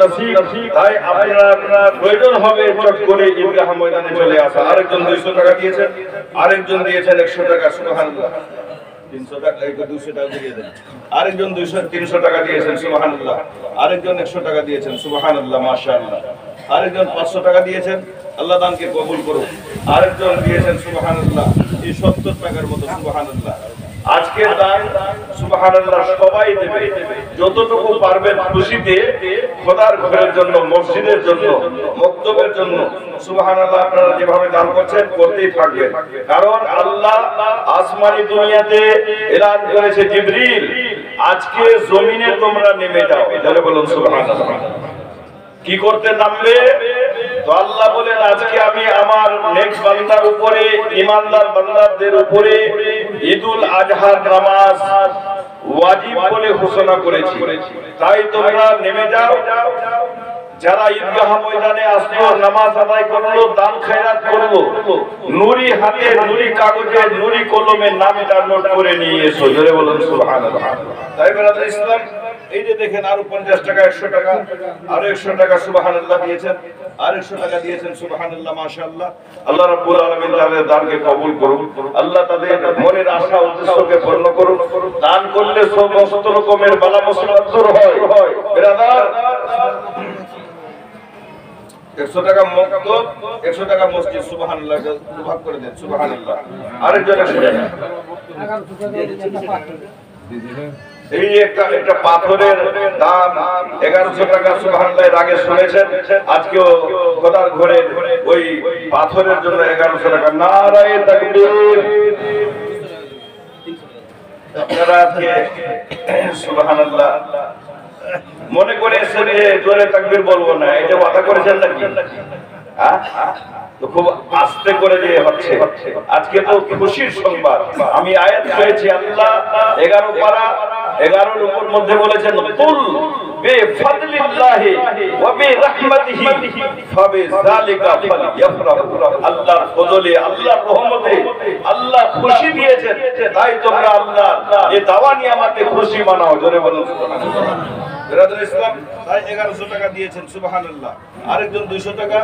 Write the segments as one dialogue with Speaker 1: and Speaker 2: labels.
Speaker 1: নসিব, তাই আপনারা প্রয়োজন হবে চট করে ঈদগাহ ময়দানে চলে আসা। আরেকজন 200 টাকা দিয়েছেন, আরেকজন দিয়েছেন 100 টাকা, সুবহানাল্লাহ। 300 টাকা, 200 টাকা দিয়ে দেন। আরেকজন 300 টাকা দিয়েছেন, সুবহানাল্লাহ। আরেকজন 100 টাকা দিয়েছেন, সুবহানাল্লাহ, মাশাআল্লাহ। আরেকজন 500 টাকা দিয়েছেন, আল্লাহ দানকে কবুল করুন। আরেকজন দিয়েছেন, সুবহানাল্লাহ, এই 70 টাকার মতো, সুবহানাল্লাহ। আজকের দান সুবহানাল্লাহ সবাই দেবে, যতটুকু পারবেন খুশিতে খোদার ঘরের জন্য, মসজিদের জন্য, মক্তবের জন্য। সুবহানাল্লাহ, আপনারা যেভাবে দান করছেন করতেই থাকবেন, কারণ আল্লাহ আসমানি দুনিয়াতে এলান করেছে, জিবরিল আজকে জমিনে তোমরা নেমে যাও। তাহলে বলুন সুবহানাল্লাহ। কি করতে নামবে? তো আল্লাহ বলেন, আজকে আমি আমার নেক বান্দার উপরে, ঈমানদার বান্দাদের উপরে ঈদুল আজহার নামাজ ওয়াজিব বলে ঘোষণা করেছি, তাই তোমরা নেমে যাও। যারা ঈদগাহ ময়দানে আসলো, নামাজ আদায় করলো, দান খায়রাত করলো, নুরি হাতে, নুরি কাগজে, নুরি কলমে নামটা নোট করে নিয়ে এসো। জোরে বলুন সুবহানাল্লাহ। তাই ব্রাদার ইসলাম, এই যে দেখেন আরো 50 টাকা, 100 টাকা, আরো 100 টাকা, সুবহানাল্লাহ দিয়েছেন, আর 100 টাকা দিয়েছেন, সুবহানাল্লাহ, মাশাআল্লাহ। আল্লাহ রাব্বুল আলামিন তাদের দানকে কবুল করুন, আল্লাহ তাদের মনের আশা উদ্দেশ্যকে পূর্ণ করুন। দান করলে সমস্ত রকমের বালা মুসিবত দূর হয়। ব্রাদার, 100 টাকা মক্তব, 100 টাকা মসজিদ, সুবহানাল্লাহ, ভাগ করে দেন, সুবহানাল্লাহ। আরেকজন 100 টাকা। এই একটা পাথরের দাম 1100 টাকা, সুবহানাল্লাহ। এর আগে শুনেছেন, আজকেও খোদার ঘরে ওই পাথরের জন্য 1100 টাকা। নারায়ে তাকবীর। আপনারা আজকে সুবহানাল্লাহ মনে করে এসে জোরে তাকবীর বলবো না, এটা ওয়াদা করেছেন নাকি? তো খুব আস্তে করে যে হচ্ছে। আজকে তো খুশির সংবাদ। আমি আয়াত পেয়েছি, আল্লাহ 11 পারা 11 উপর মধ্যে বলেছেন, কুল বিফাদলিল্লাহি ওয়া বিরাহমাতিহি ফাবিযালিকা ফালইফরাহু। আল্লাহর ফজলে, আল্লাহর রহমতে আল্লাহ খুশি দিয়েছেন, তাই তোমরা আল্লাহ এই দাওয়া নিয়ামতে খুশি মানাও। জোরে বলুন সুবহানাল্লাহ। ব্রাদার ইসলাম, তাই 1100 টাকা দিয়েছেন, সুবহানাল্লাহ। আরেকজন 200 টাকা,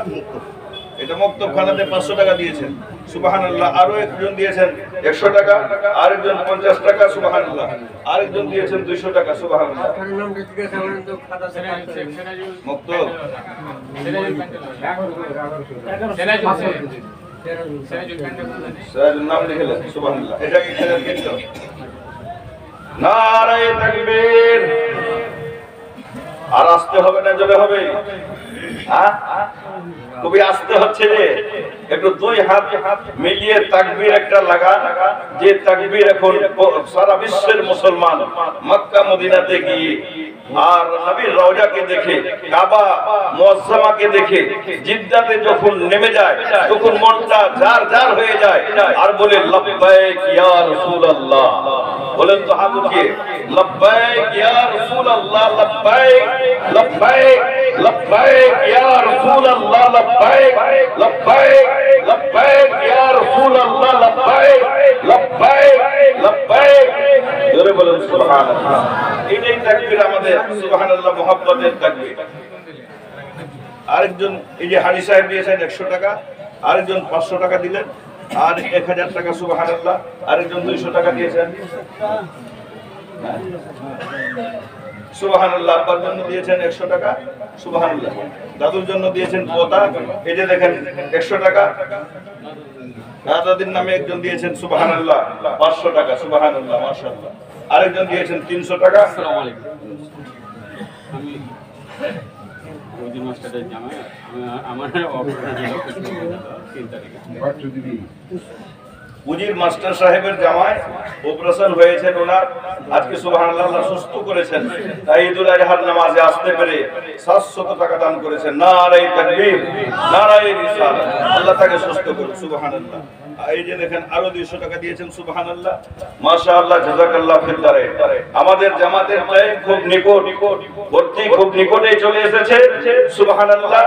Speaker 1: এটা মক্তব খানাতে 500 টাকা দিয়েছেন, সুবহানাল্লাহ। আরো একজন দিয়েছেন 100 টাকা, আরেকজন 50 টাকা, সুবহানাল্লাহ। আরেকজন দিয়েছেন 200 টাকা, সুবহানাল্লাহ। মক্তব নাম লিখলেন, সুবহানাল্লাহ। এটা কি খেলেন কিন্তু? নারায়ে তাকবীর। আর আসতে হবে না, জোরে হবে? খুবই আসতে হচ্ছে যে একটু 2 হাত মিলিয়ে তাকবীর একটা লাগান, যে তাকবীর এখন সারা বিশ্বের মুসলমান মক্কা মদিনাতে গিয়ে আর নবীর রওজাকে দেখে, কাবা মুআজ্জামাকে দেখে, জিদ্দাতে যখন নেমে যায়, তখন মনটা জার জার হয়ে যায় আর বলে, লব্বাইক ইয়া রাসূলুল্লাহ। বলেন তো হাত উঠিয়ে, লব্বাইক ইয়া রাসূলুল্লাহ, লব্বাইক লব্বাইক লব্বাইক ইয়া রাসূলুল্লাহ, লব্বাইক লব্বাইক লব্বাইক ইয়া রাসূলুল্লাহ, লব্বাইক লব্বাইক লব্বাইক। জোরে বলুন সুবহানাল্লাহ। এইটাই তাকবীর আমাদের, সুবহানাল্লাহ, মুহাব্বতের তাকবীর। আরেকজন এই যে হাজি সাহেব দিয়েছেন 100 টাকা, আরেকজন 500 টাকা দিলেন, আর 1000 টাকা, সুবহানাল্লাহ। আরেকজন 200 টাকা দিয়েছেন, সুবহানাল্লাহ। আব্বার জন্য দিয়েছেন 100 টাকা, সুবহানাল্লাহ। দাদুর জন্য দিয়েছেন পোতা, এই যে দেখেন 100 টাকা। দাদাদের নামে একজন দিয়েছেন, সুবহানাল্লাহ, 500 টাকা, সুবহানাল্লাহ, মাশাআল্লাহ। আরেকজন দিয়েছেন 300 টাকা। আসসালামু আলাইকুম। ওই মাস্টারের জামাই আমার উজির মাস্টার সাহেবের জামাই অপারেশন হয়েছে ওনার, আজকে সুবহানাল্লাহ সুস্থ করেছেন, তাই ঈদুল আজহার নামাজে আসতে পেরে 700 টাকা দান করেছেন। নারায়ে তাকবীর, নারায়ে রিসালাত। আল্লাহ তাকে সুস্থ করুন, সুবহানাল্লাহ। এই যে দেখেন আরো 200 টাকা দিয়েছেন, সুবহানাল্লাহ, মাশাআল্লাহ, জাযাকাল্লাহ ফিদ দারে। আমাদের জামাতের টাইম খুব নিকট, ভর্তি খুব নিকটেই চলে এসেছে, সুবহানাল্লাহ।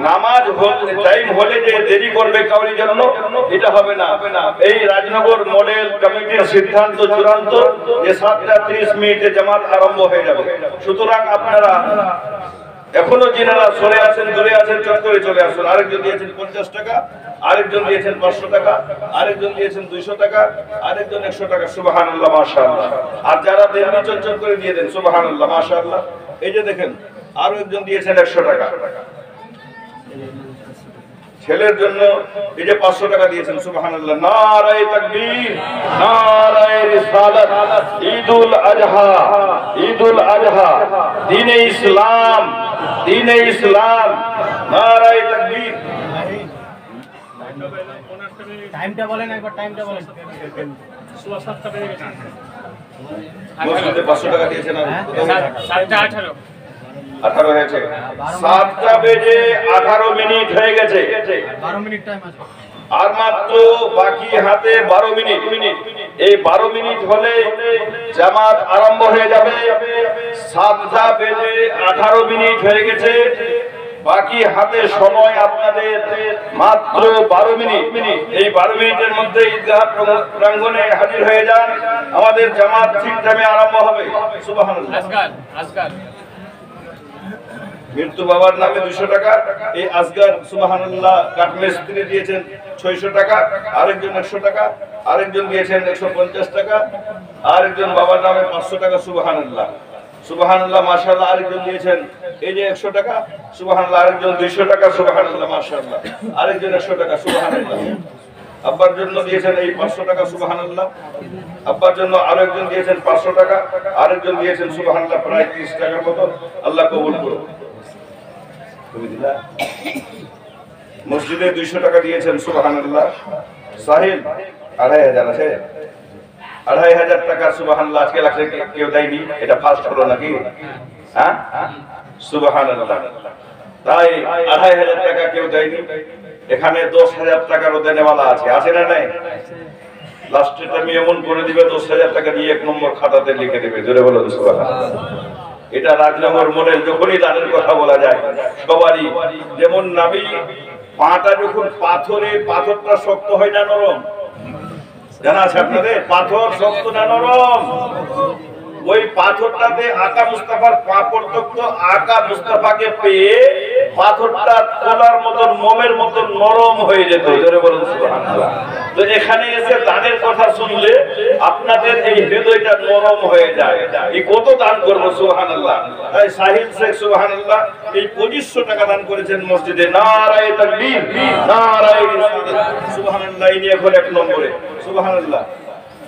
Speaker 1: নামাজ টাইম হলে যে দেরি করবে কাউরির জন্য, এটা হবে না। এই রাজনগর মডেল কমিটির সিদ্ধান্ত চূড়ান্ত যে 7:30 জামাত আরম্ভ হয়ে যাবে। সুতরাং আপনারা এখনো যিনারা সরে আছেন, দূরে আছেন, চট করে চলে আসুন। আরেকজন দিয়েছেন 50 টাকা, আরেকজন দিয়েছেন 500 টাকা, আরেকজন দিয়েছেন 200 টাকা, আরেকজন 100 টাকা। সুবহানাল্লাহ, মাশাআল্লাহ। আর যারা দেননি চট করে দিয়ে দেন। সুবহানাল্লাহ, মাশাআল্লাহ। এই যে দেখেন আরো একজন দিয়েছেন 100 টাকা। ছেলের জন্য এই যে 500 টাকা দিয়েছেন। সুবহানাল্লাহ। নারায়ে তাকবীর, নারায়ে রিসালাত। ঈদুল আজহা, ঈদুল আজহা, দ্বীনে ইসলাম, দ্বীনে ইসলাম। নারায়ে তাকবীর।
Speaker 2: টাইমটা বলেন একবার, টাইমটা বলেন। 7টা বেজে গেছে।
Speaker 1: মসজিদে 500 টাকা দিয়েছেন। আর
Speaker 2: 7:18
Speaker 1: 18 হয়েছে। 7টা বেজে 18 মিনিট হয়ে গেছে।
Speaker 2: 12 মিনিট টাইম আছে।
Speaker 1: আর মাত্র বাকি হাতে 12 মিনিট। এই 12 মিনিট হলে জামাত আরম্ভ হয়ে যাবে। 7টা বেজে 18 মিনিট হয়ে গেছে। বাকি হাতে সময় আপনাদের মাত্র 12 মিনিট। এই 12 মিনিটের মধ্যে ঈদগাহ প্রাঙ্গণে হাজির হয়ে যান। আমাদের জামাত ঠিক টাইমে আরম্ভ হবে। সুবহানাল্লাহ।
Speaker 2: আজকাল
Speaker 1: মৃত্যু বাবার নামে 200 টাকা। এই আজগার সুবহানাল্লাহ কাঠমিস্ত্রি দিয়েছেন 600 টাকা, আরেকজন 100 টাকা, আরেকজন দিয়েছেন 150 টাকা, আরেকজন বাবার নামে 500 টাকা। সুবহানাল্লাহ, সুবহানাল্লাহ, মাশাআল্লাহ। আরেকজন দিয়েছেন এই যে 100 টাকা। সুবহানাল্লাহ। আরেকজন 200 টাকা। সুবহানাল্লাহ, মাশাআল্লাহ। আরেকজন 100 টাকা। সুবহানাল্লাহ। আব্বার জন্য দিয়েছেন এই 500 টাকা। সুবহানাল্লাহ। আব্বার জন্য আরেকজন দিয়েছেন 500 টাকা, আরেকজন দিয়েছেন সুবহানাল্লাহ প্রায় 30 টাকার মতো। আল্লাহ কবুল করুন। মসজিদে 200 টাকা দিয়েছেন। সুবহানাল্লাহ। সাহিল 2500 আছে। 2500 টাকা। সুবহানাল্লাহ। আজকে লাগছে কেউ দেয়নি, এটা ফার্স্ট হলো নাকি? হ্যাঁ, সুবহানাল্লাহ। তাই 2500 টাকা কেউ দেয়নি। এখানে 10,000 টাকারও দেনেওয়ালা আছে, আছে না নাই? লাস্টে আমি এমন করে দিবে 10,000 টাকা দিয়ে 1 নম্বর খাতাতে লিখে দেবে। জোরে বলো সুবহানাল্লাহ। এটা রাজনগর মডেল। যখনই দানের কথা বলা যায় সবারই, যেমন নাবি পাটা যখন পাথরটা শক্ত হয় না নরম, জানা আছে আপনাদের? পাথর শক্ত না নরম। ওই পাথরটাতে আকা মুস্তাফার পা পর্যন্ত আকা মুস্তাফাকে পেয়ে পাথরটা তোলার মতন, মোমের মতন নরম হয়ে যেত। জোরে বলুন সুবহানাল্লাহ। তো এখানে এসে দানের কথা শুনলে আপনাদের এই হৃদয়টা নরম হয়ে যায়। এই কত দান করবো। সুবহানাল্লাহ। তাই সাহিল শেখ সুবহানাল্লাহ এই 2500 টাকা দান করেছেন মসজিদে। নারায়ে তাকবীর, নারায়ে রিসালাত। সুবহানাল্লাহ। ইনি এখন 1 নম্বরে। সুবহানাল্লাহ।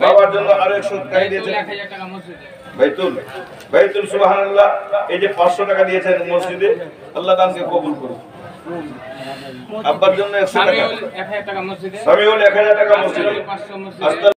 Speaker 1: বাবার জন্য আরো 100 টাকা দিয়েছেন।
Speaker 2: 1000 টাকা মসজিদে।
Speaker 1: বাইতুল সুবহানাল্লাহ। এই যে 500 টাকা দিয়েছেন মসজিদে, আল্লাহ দানকে কবুল করুন। আব্বার জন্য 100 টাকা।
Speaker 2: সামিউল 1000 টাকা মসজিদে।
Speaker 1: সামিউল 1000 টাকা মসজিদে।
Speaker 2: 500 মসজিদে।